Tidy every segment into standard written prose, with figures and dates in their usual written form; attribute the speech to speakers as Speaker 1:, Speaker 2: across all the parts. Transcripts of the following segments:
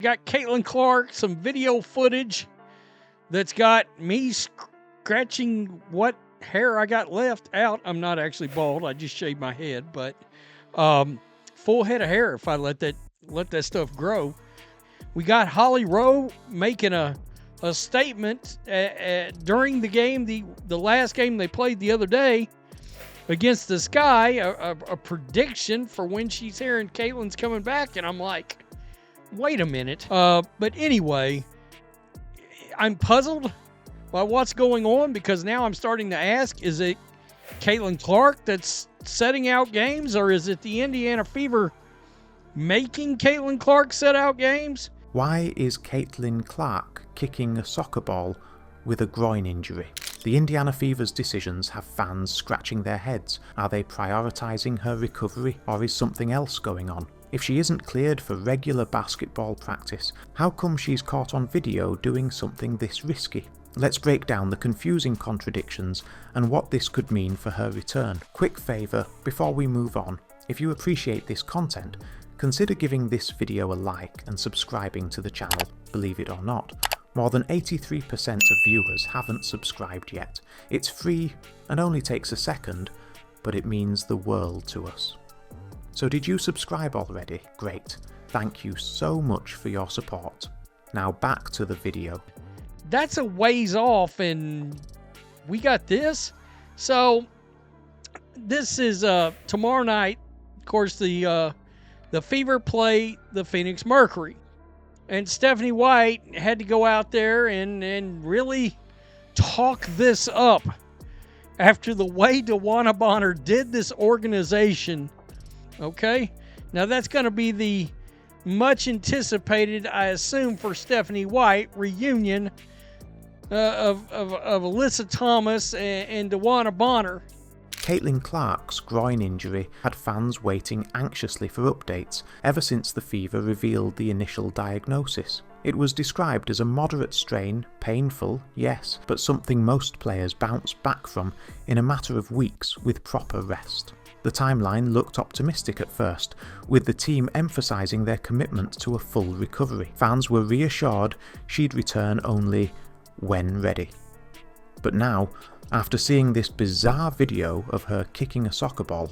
Speaker 1: Got Caitlin Clark, some video footage that's got me scratching what hair I got left out. I'm not actually bald. I just shaved my head, but full head of hair if I let that stuff grow. We got Holly Rowe making a statement during the game, the last game they played the other day against the Sky, a prediction for when she's here and Caitlin's coming back, and I'm like, wait a minute. But anyway, I'm puzzled by what's going on because now I'm starting to ask, is it Caitlin Clark that's setting out games, or is it the Indiana Fever making Caitlin Clark set out games?
Speaker 2: Why is Caitlin Clark kicking a soccer ball with a groin injury? The Indiana Fever's decisions have fans scratching their heads. Are they prioritising her recovery, or is something else going on? If she isn't cleared for regular basketball practice, how come she's caught on video doing something this risky? Let's break down the confusing contradictions and what this could mean for her return. Quick favour before we move on, if you appreciate this content, consider giving this video a like and subscribing to the channel. Believe it or not, more than 83% of viewers haven't subscribed yet. It's free and only takes a second, but it means the world to us. So did you subscribe already? Great. Thank you so much for your support. Now back to the video.
Speaker 1: That's a ways off, and we got this. So this is tomorrow night. Of course, the Fever play the Phoenix Mercury, and Stephanie White had to go out there and really talk this up after the way DeWanna Bonner did this organization. Okay, now that's going to be the much anticipated, I assume, for Stephanie White reunion of Alyssa Thomas and DeWanna Bonner.
Speaker 2: Caitlin Clark's groin injury had fans waiting anxiously for updates ever since the Fever revealed the initial diagnosis. It was described as a moderate strain, painful, yes, but something most players bounce back from in a matter of weeks with proper rest. The timeline looked optimistic at first, with the team emphasising their commitment to a full recovery. Fans were reassured she'd return only when ready. But now, after seeing this bizarre video of her kicking a soccer ball,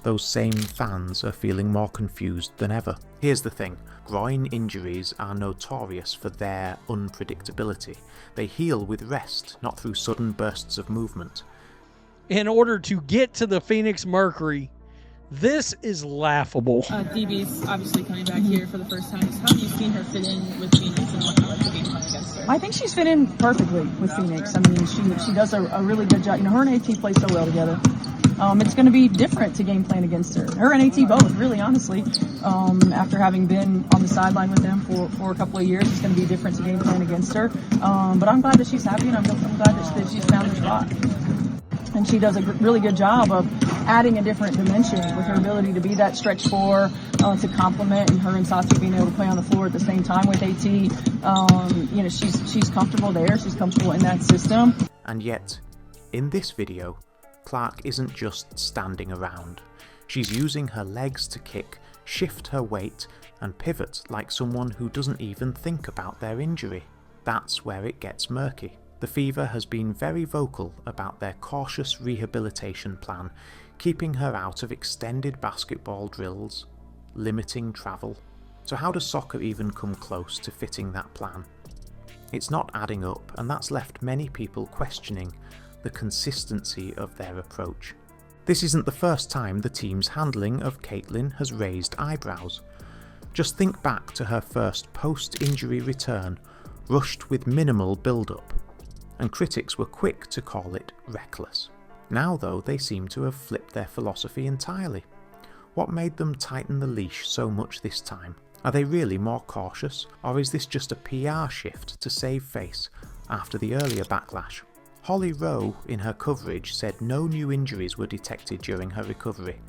Speaker 2: those same fans are feeling more confused than ever. Here's the thing, groin injuries are notorious for their unpredictability. They heal with rest, not through sudden bursts of movement.
Speaker 1: In order to get to the Phoenix Mercury, this is laughable.
Speaker 3: DB's obviously coming back here for the first time. How have you seen her fit in with Phoenix and what like the game plan against her?
Speaker 4: I think she's fit in perfectly with Phoenix. I mean, she does a really good job. You know, her and AT play so well together. It's going to be different to game plan against her. Her and AT both, really, honestly. After having been on the sideline with them for a couple of years, it's going to be different to game plan against her. But I'm glad that she's happy, and I'm glad that she's found her spot. And she does a really good job of adding a different dimension with her ability to be that stretch four, to complement, and her and Sasha being able to play on the floor at the same time with AT. You know, she's comfortable there. She's comfortable in that system.
Speaker 2: And yet, in this video, Clark isn't just standing around. She's using her legs to kick, shift her weight, and pivot like someone who doesn't even think about their injury. That's where it gets murky. The Fever has been very vocal about their cautious rehabilitation plan, keeping her out of extended basketball drills, limiting travel. So how does soccer even come close to fitting that plan? It's not adding up, and that's left many people questioning the consistency of their approach. This isn't the first time the team's handling of Caitlin has raised eyebrows. Just think back to her first post-injury return, rushed with minimal build-up, and critics were quick to call it reckless. Now though, they seem to have flipped their philosophy entirely. What made them tighten the leash so much this time? Are they really more cautious, or is this just a PR shift to save face after the earlier backlash? Holly Rowe in her coverage said no new injuries were detected during her recovery,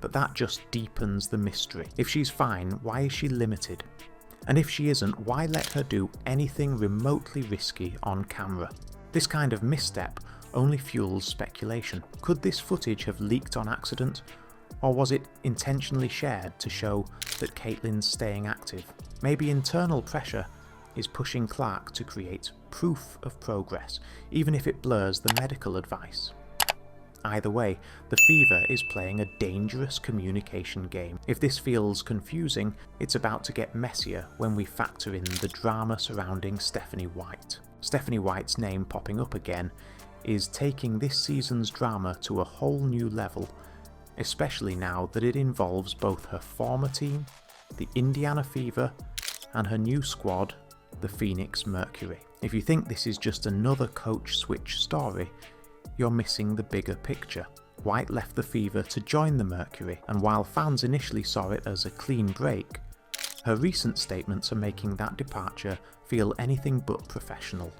Speaker 2: but that just deepens the mystery. If she's fine, why is she limited? And if she isn't, why let her do anything remotely risky on camera? This kind of misstep only fuels speculation. Could this footage have leaked on accident, or was it intentionally shared to show that Caitlin's staying active? Maybe internal pressure is pushing Clark to create proof of progress, even if it blurs the medical advice. Either way, the Fever is playing a dangerous communication game. If this feels confusing, it's about to get messier when we factor in the drama surrounding Stephanie White. Stephanie White's name popping up again is taking this season's drama to a whole new level, especially now that it involves both her former team, the Indiana Fever, and her new squad, the Phoenix Mercury. If you think this is just another coach switch story, you're missing the bigger picture. White left the Fever to join the Mercury, and while fans initially saw it as a clean break, her recent statements are making that departure feel anything but professional.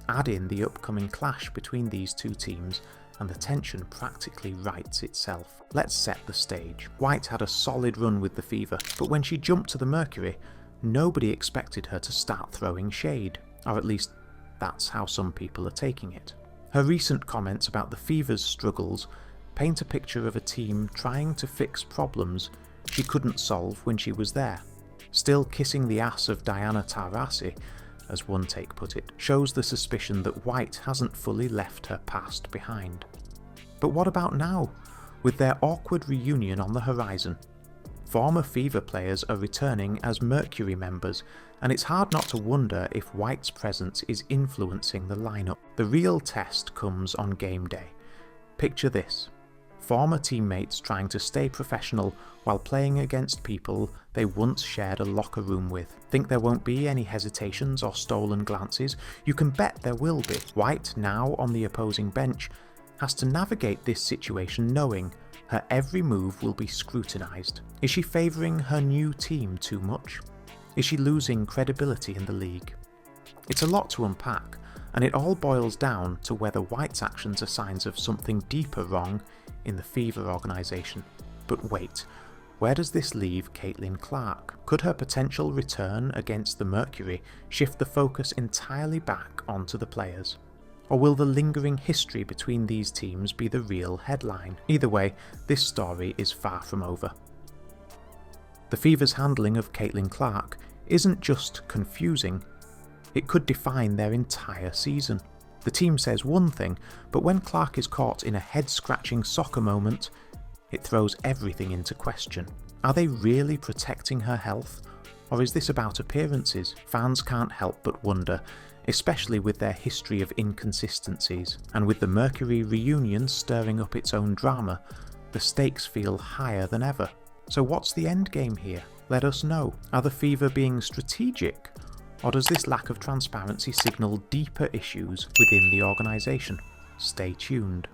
Speaker 2: Add in the upcoming clash between these two teams and the tension practically writes itself. Let's set the stage. White had a solid run with the Fever, but when she jumped to the Mercury, nobody expected her to start throwing shade, or at least that's how some people are taking it. Her recent comments about the Fever's struggles paint a picture of a team trying to fix problems she couldn't solve when she was there. Still kissing the ass of Diana Taurasi, as one take put it, shows the suspicion that White hasn't fully left her past behind. But what about now, with their awkward reunion on the horizon? Former Fever players are returning as Mercury members, and it's hard not to wonder if White's presence is influencing the lineup. The real test comes on game day. Picture this: former teammates trying to stay professional while playing against people they once shared a locker room with. Think there won't be any hesitations or stolen glances? You can bet there will be. White, now on the opposing bench, has to navigate this situation knowing her every move will be scrutinised. Is she favouring her new team too much? Is she losing credibility in the league? It's a lot to unpack, and it all boils down to whether White's actions are signs of something deeper wrong in the Fever organisation. But wait, where does this leave Caitlin Clark? Could her potential return against the Mercury shift the focus entirely back onto the players? Or will the lingering history between these teams be the real headline? Either way, this story is far from over. The Fever's handling of Caitlin Clark isn't just confusing, it could define their entire season. The team says one thing, but when Clark is caught in a head-scratching soccer moment, it throws everything into question. Are they really protecting her health? Or is this about appearances? Fans can't help but wonder, especially with their history of inconsistencies, and with the Mercury reunion stirring up its own drama, the stakes feel higher than ever. So what's the end game here? Let us know. Are the Fever being strategic? Or does this lack of transparency signal deeper issues within the organisation? Stay tuned.